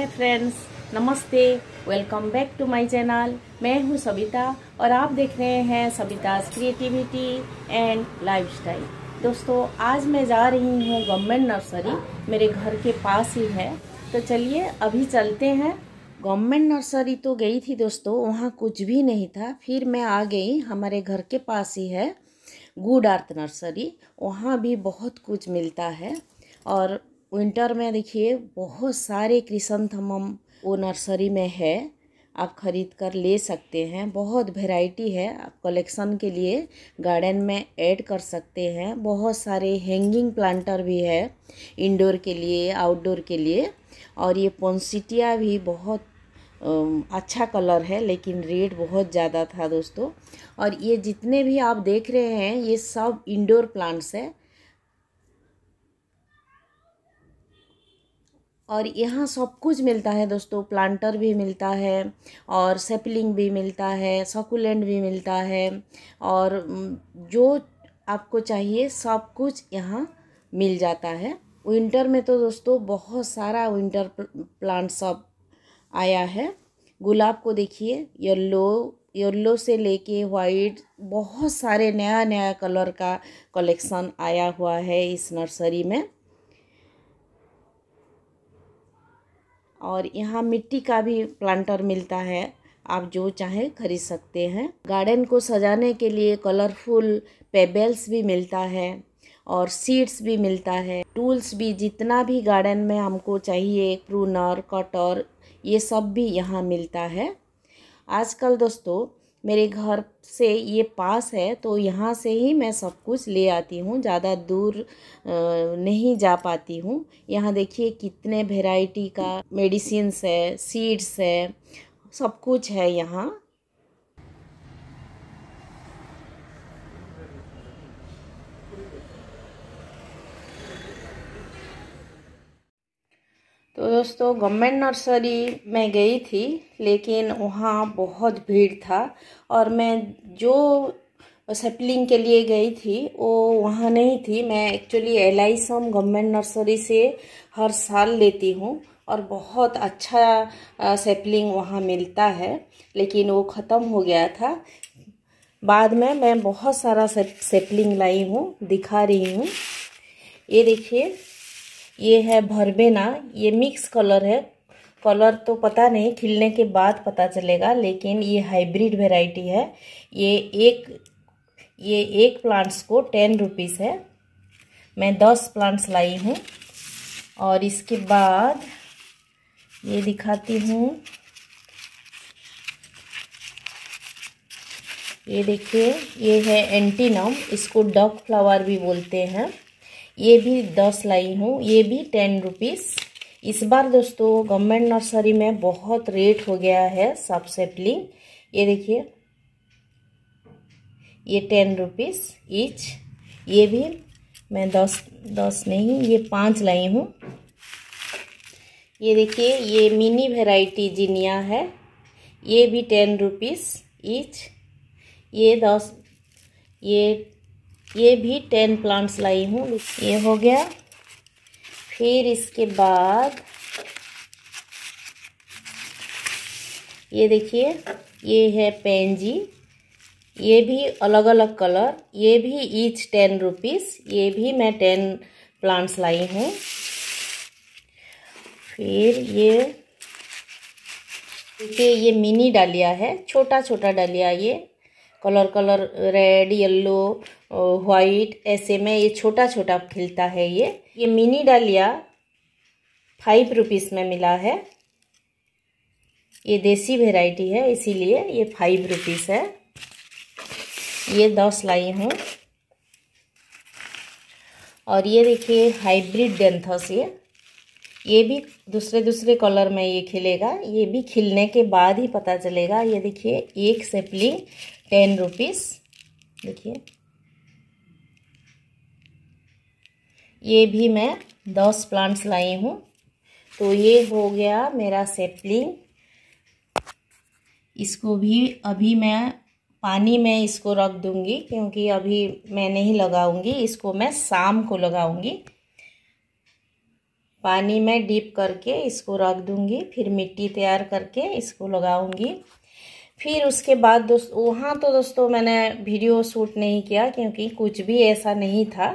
हाय friends, नमस्ते। Welcome back to my channel. मैं हूं सविता और आप देख रहे हैं सविता's क्रिएटिविटी एंड लाइफस्टाइल। दोस्तों, आज मैं जा रही हूं गवर्नमेंट नर्सरी, मेरे घर के पास ही है। तो चलिए अभी चलते हैं। गवर्नमेंट नर्सरी तो गई थी दोस्तों, वहाँ कुछ भी नहीं था। फिर मैं आ गई, हमारे घर के पास ही है गुड अर्थ नर्सरी, वहाँ भी बहुत कुछ मिलता है। और विंटर में देखिए बहुत सारे क्रिसैंथेमम वो नर्सरी में है, आप ख़रीद कर ले सकते हैं। बहुत वैरायटी है, आप कलेक्शन के लिए गार्डन में ऐड कर सकते हैं। बहुत सारे हैंगिंग प्लांटर भी है, इंडोर के लिए आउटडोर के लिए। और ये पोंसिटिया भी बहुत अच्छा कलर है, लेकिन रेट बहुत ज़्यादा था दोस्तों। और ये जितने भी आप देख रहे हैं ये सब इंडोर प्लांट्स है। और यहाँ सब कुछ मिलता है दोस्तों, प्लांटर भी मिलता है और सैपलिंग भी मिलता है, सकुलेंट भी मिलता है। और जो आपको चाहिए सब कुछ यहाँ मिल जाता है। विंटर में तो दोस्तों बहुत सारा विंटर प्लांट सब आया है। गुलाब को देखिए, येलो से लेके वाइट, बहुत सारे नया नया कलर का कलेक्शन आया हुआ है इस नर्सरी में। और यहाँ मिट्टी का भी प्लांटर मिलता है, आप जो चाहे खरीद सकते हैं। गार्डन को सजाने के लिए कलरफुल पेबल्स भी मिलता है और सीड्स भी मिलता है। टूल्स भी, जितना भी गार्डन में हमको चाहिए, प्रूनर, कटर, ये सब भी यहाँ मिलता है। आजकल दोस्तों मेरे घर से ये पास है, तो यहाँ से ही मैं सब कुछ ले आती हूँ, ज़्यादा दूर नहीं जा पाती हूँ। यहाँ देखिए कितने वैरायटी का मेडिसिन्स है, सीड्स है, सब कुछ है यहाँ। तो दोस्तों गवर्नमेंट नर्सरी में गई थी, लेकिन वहाँ बहुत भीड़ था। और मैं जो सैपलिंग के लिए गई थी वो वहाँ नहीं थी। मैं एक्चुअली एलाइसम गवर्नमेंट नर्सरी से हर साल लेती हूँ और बहुत अच्छा सैपलिंग वहाँ मिलता है, लेकिन वो ख़त्म हो गया था। बाद में मैं बहुत सारा सैपलिंग लाई हूँ, दिखा रही हूँ। ये देखिए, ये है भरबेना, ये मिक्स कलर है। कलर तो पता नहीं, खिलने के बाद पता चलेगा, लेकिन ये हाइब्रिड वैरायटी है। ये एक प्लांट्स को 10 रुपीज़ है। मैं 10 प्लांट्स लाई हूँ। और इसके बाद ये दिखाती हूँ। ये देखिए, ये है एंटीनम, इसको डक फ्लावर भी बोलते हैं। ये भी 10 लाई हूँ, ये भी 10 रुपीज़। इस बार दोस्तों गवर्नमेंट नर्सरी में बहुत रेट हो गया है सब सैपलिंग। ये देखिए, ये 10 रुपीज़ ईच। ये भी मैं 10 नहीं, ये 5 लाई हूँ। ये देखिए, ये मिनी वैरायटी जिनिया है, ये भी 10 रुपीज़ ईच। ये 10, ये भी 10 प्लांट्स लाई हूँ। ये हो गया। फिर इसके बाद ये देखिए, ये है पेंजी, ये भी अलग अलग कलर, ये भी ईच 10 रुपीज़। ये भी मैं 10 प्लांट्स लाई हूँ। फिर ये देखिए, ये मिनी डालिया है, छोटा छोटा डालिया। ये कलर रेड, येलो, वाइट, ऐसे में ये छोटा छोटा खिलता है। ये मिनी डालिया 5 रुपीज़ में मिला है। ये देसी वैरायटी है, इसीलिए ये 5 रुपीज़ है। ये 10 लाई हूँ। और ये देखिए हाइब्रिड डेंथस, ये भी दूसरे कलर में ये खिलेगा। ये भी खिलने के बाद ही पता चलेगा। ये देखिए, एक सैपलिंग 10 रुपीज़। देखिए, ये भी मैं 10 प्लांट्स लाई हूँ। तो ये हो गया मेरा सैपलिंग। इसको भी अभी मैं पानी में इसको रख दूँगी, क्योंकि अभी मैं नहीं लगाऊंगी इसको, मैं शाम को लगाऊंगी। पानी में डीप करके इसको रख दूंगी, फिर मिट्टी तैयार करके इसको लगाऊंगी। फिर उसके बाद दोस्तों वहाँ तो दोस्तों मैंने वीडियो शूट नहीं किया क्योंकि कुछ भी ऐसा नहीं था।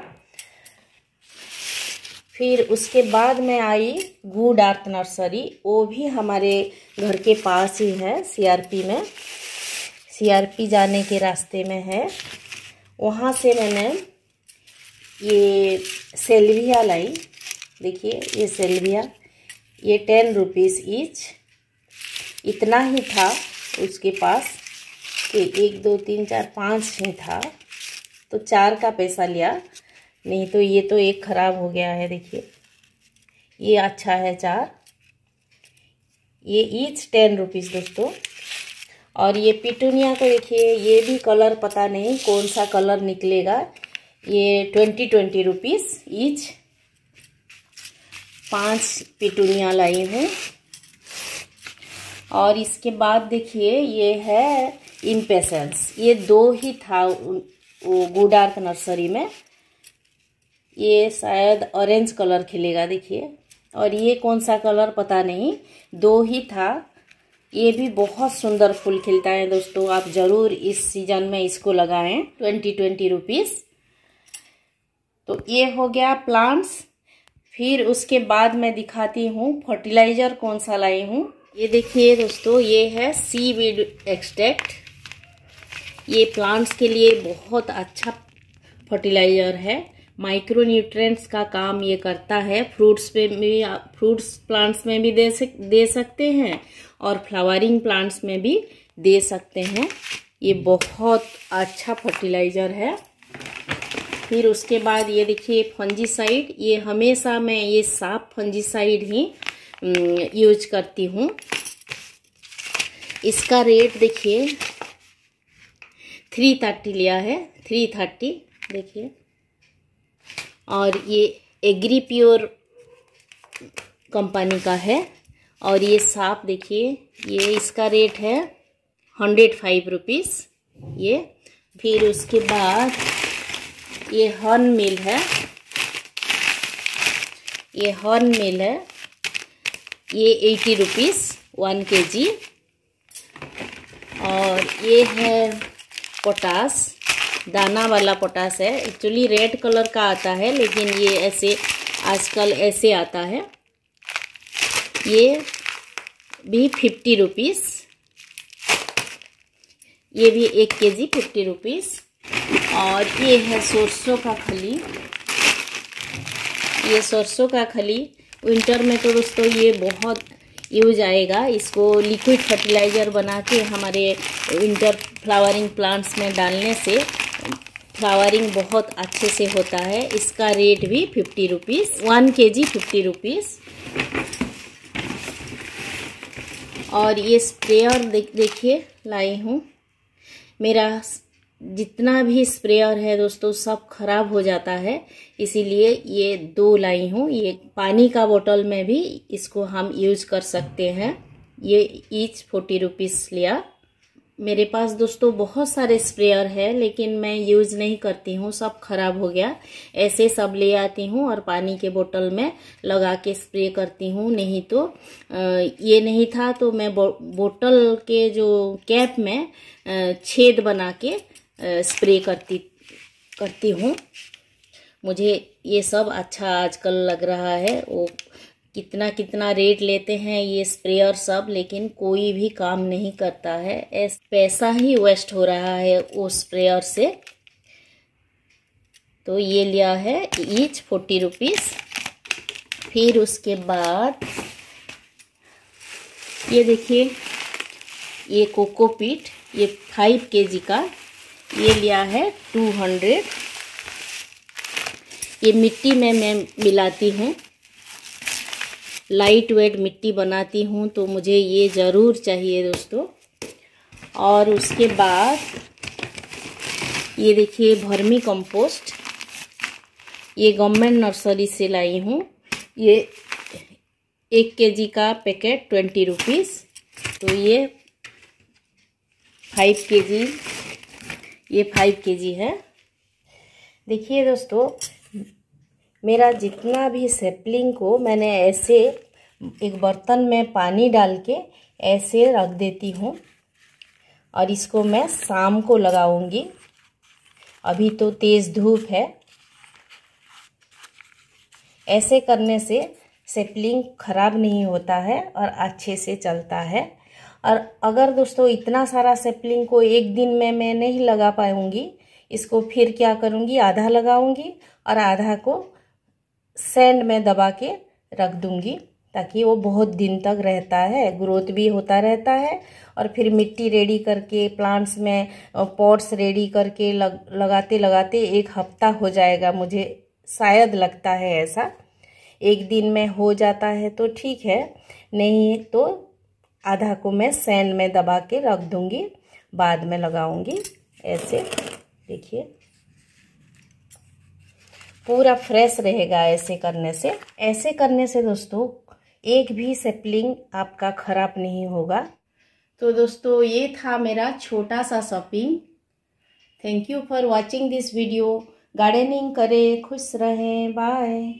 फिर उसके बाद मैं आई गुड अर्थ नर्सरी, वो भी हमारे घर के पास ही है, सीआरपी जाने के रास्ते में है। वहाँ से मैंने ये सेल्विया लाई। देखिए ये सेल्विया, ये 10 रुपीज़ ईच। इतना ही था उसके पास कि 1 2 3 4 5 ही था, तो 4 का पैसा लिया, नहीं तो ये तो एक ख़राब हो गया है। देखिए ये अच्छा है 4, ये ईच 10 रुपीज़ दोस्तों। और ये पिटूनिया को देखिए, ये भी कलर पता नहीं कौन सा कलर निकलेगा। ये 20 रुपीज़ ईच। 5 पिटूनिया लाई हूँ। और इसके बाद देखिए ये है इम्पेशंस, ये 2 ही था वो गुड अर्थ नर्सरी में। ये शायद ऑरेंज कलर खिलेगा देखिए, और ये कौन सा कलर पता नहीं, 2 ही था। ये भी बहुत सुंदर फूल खिलता है दोस्तों, आप ज़रूर इस सीजन में इसको लगाएं। 20 रुपीज़। तो ये हो गया प्लांट्स। फिर उसके बाद मैं दिखाती हूँ फर्टिलाइज़र कौन सा लाई हूँ। ये देखिए दोस्तों, ये है सीवीड एक्सट्रैक्ट। ये प्लांट्स के लिए बहुत अच्छा फर्टिलाइज़र है, माइक्रो न्यूट्रिएंट्स का काम ये करता है। फ्रूट्स प्लांट्स में भी दे सकते हैं और फ्लावरिंग प्लांट्स में भी दे सकते हैं। ये बहुत अच्छा फर्टिलाइज़र है। फिर उसके बाद ये देखिए फंजीसाइड, ये हमेशा मैं ये साफ फंजीसाइड ही यूज करती हूँ। इसका रेट देखिए 330 लिया है, 330 देखिए। और ये एग्री प्योर कंपनी का है। और ये साफ देखिए, ये इसका रेट है 105 रुपीज़ ये। फिर उसके बाद ये हॉर्न मिल है, ये 80 रुपीज़ 1 kg। और ये है पोटास, दाना वाला पोटास है। एक्चुअली रेड कलर का आता है, लेकिन ये ऐसे आजकल ऐसे आता है। ये भी 50 रुपीज़, ये भी 1 kg 50 रुपीज़। और ये है सरसों का खली, ये सरसों का खली विंटर में तो दोस्तों ये बहुत यूज आएगा। इसको लिक्विड फर्टिलाइज़र बना के हमारे विंटर फ्लावरिंग प्लांट्स में डालने से फ्लावरिंग बहुत अच्छे से होता है। इसका रेट भी 50 रुपीज़, 1 kg 50 रुपीज़। और ये स्प्रेयर देखिए लाई हूँ। मेरा जितना भी स्प्रेयर है दोस्तों सब खराब हो जाता है, इसीलिए ये 2 लाई हूँ। ये पानी का बोतल में भी इसको हम यूज कर सकते हैं। ये ईच 40 रुपीज़ लिया। मेरे पास दोस्तों बहुत सारे स्प्रेयर है, लेकिन मैं यूज नहीं करती हूँ, सब खराब हो गया। ऐसे सब ले आती हूँ और पानी के बोतल में लगा के स्प्रे करती हूँ। नहीं तो ये नहीं था तो मैं बोतल के जो कैप में छेद बना के स्प्रे करती हूँ। मुझे ये सब अच्छा आजकल लग रहा है। वो कितना रेट लेते हैं ये स्प्रेयर सब, लेकिन कोई भी काम नहीं करता है। पैसा ही वेस्ट हो रहा है वो स्प्रेयर से। तो ये लिया है ईच 40 रुपीज़। फिर उसके बाद ये देखिए, ये कोकोपीट, ये 5 kg का ये लिया है 200। ये मिट्टी में मैं मिलाती हूँ, लाइट वेट मिट्टी बनाती हूँ, तो मुझे ये ज़रूर चाहिए दोस्तों। और उसके बाद ये देखिए वर्मी कंपोस्ट, ये गवर्नमेंट नर्सरी से लाई हूँ। ये 1 kg का पैकेट 20 रुपीज़। तो ये 5 kg, ये 5 kg है। देखिए दोस्तों, मेरा जितना भी सैपलिंग को मैंने ऐसे एक बर्तन में पानी डाल के ऐसे रख देती हूँ और इसको मैं शाम को लगाऊंगी। अभी तो तेज़ धूप है। ऐसे करने से सैपलिंग खराब नहीं होता है और अच्छे से चलता है। और अगर दोस्तों इतना सारा सैपलिंग को एक दिन में मैं नहीं लगा पाऊंगी, इसको फिर क्या करूंगी, आधा लगाऊंगी और आधा को सैंड में दबा के रख दूंगी, ताकि वो बहुत दिन तक रहता है, ग्रोथ भी होता रहता है। और फिर मिट्टी रेडी करके प्लांट्स में पॉट्स रेडी करके लगाते लगाते 1 हफ्ता हो जाएगा, मुझे शायद लगता है ऐसा। एक दिन में हो जाता है तो ठीक है, नहीं तो आधा को मैं सैंड में दबा के रख दूंगी, बाद में लगाऊंगी। ऐसे देखिए पूरा फ्रेश रहेगा ऐसे करने से। ऐसे करने से दोस्तों एक भी सैपलिंग आपका खराब नहीं होगा। तो दोस्तों ये था मेरा छोटा सा shopping. Thank you for watching this video. Gardening करें, खुश रहें, बाय।